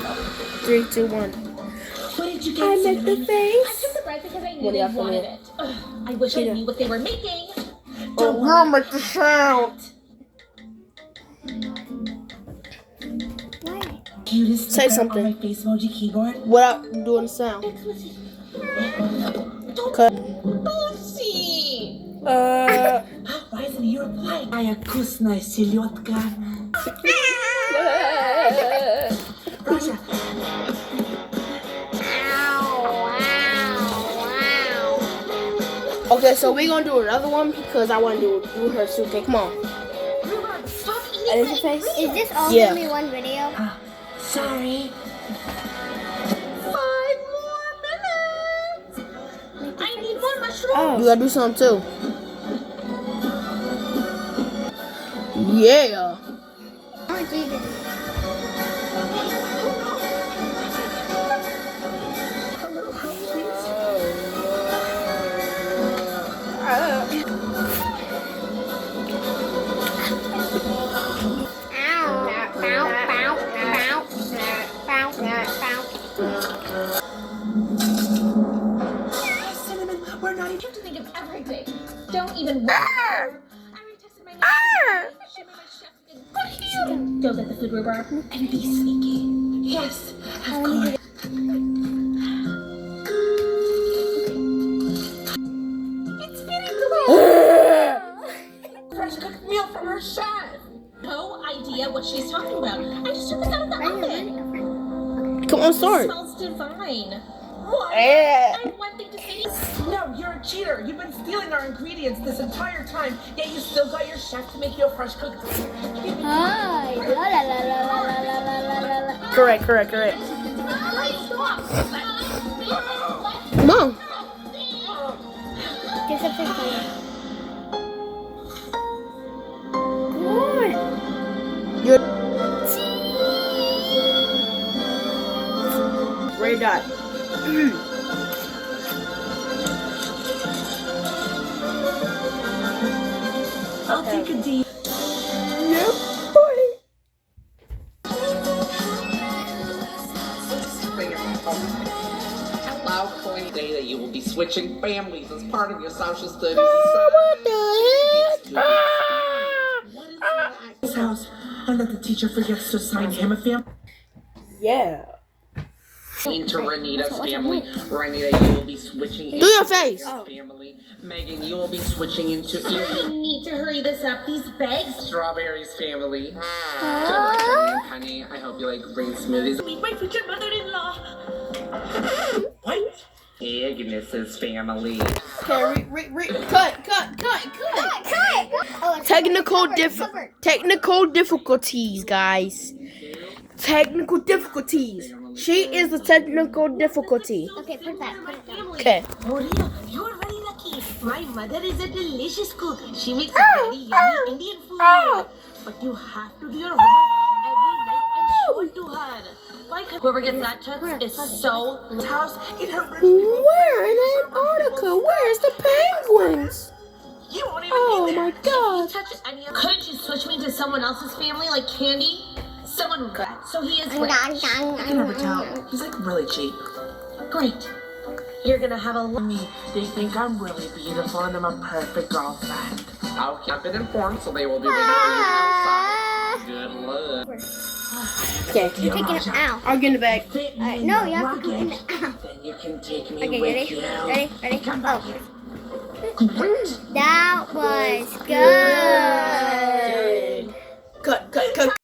3, 2, 1. What did you get? I make the I face. took the bread because I knew What do they you have for wanted me? it. Ugh, I wish I knew what they were making. Oh, girl, make the sound. Cutest Say sticker something. on my face emoji keyboard. Without doing the sound. Cut. Lucy! Why isn't he replying? Моя вкусная селедка. Russia. Okay, so we're gonna do another one because I want to do her too. Okay, come on. Rhubarb, stop That is eating your face? Is this all Yeah. gonna be one video? Sorry. 5 more minutes! I need more mushrooms! You gotta do something too. Yeah. Oh, Jesus. Cinnamon, we're not even. You have to think of everything. Don't even worry. I already texted my manager. Ship my chef in. Go get the food, Rhubarb, and be sneaky. Yes, of course. It's getting delicious. Fresh cooked meal from her chef. No idea what she's talking about. I just took this out of the oven. Come on, It start. smells divine. What? Eh. I have one thing to say. No, you're a cheater. You've been stealing our ingredients this entire time, yet you still got your chef to make you a fresh cooked. Hi. La la la la la la la la la la. Correct. Stop. Come on. Get something funny. You're red dot. I'll take a deep. Yep, boy. Allow Coin Day that you will be switching families as part of your social studies. What the heck? What is that? His house, and that the teacher forgets to assign him a family. Yeah. Into Renita's family. Renita, you will be switching Do your face. family. Megan, you will be switching into I need to hurry this up. These bags. Strawberry's family. Good luck, Honey and Penny. I hope you like green smoothies. Meet my future mother-in-law. What? Agnes's family. Okay, cut. Oh, it's Technical difficulties, guys. Technical difficulties. She is the technical difficulty. Okay, put that down. Okay. Maria, you're very lucky. My mother is a delicious cook. She makes very yummy Indian food. But you have to do your homework every night and show it to her. Like whoever gets that touch is so house in her room. Where in Antarctica? Where's the penguins? You won't even Oh be there. my god. Touch any of. Couldn't you switch me to someone else's family, like Candy? Someone good. So he is rich. I can never tell. He's like really cheap. Great. You're gonna have a lot. Me, they think I'm really beautiful and I'm a perfect girlfriend. I'll keep it informed, so they will be waiting for you outside. Good luck. Okay. You're taking it out. I'll get in the bag. Fit me in No, the you have to put luggage. it out. Then you can take me Okay, with ready? you. Ready? Come back here. Oh. That was good.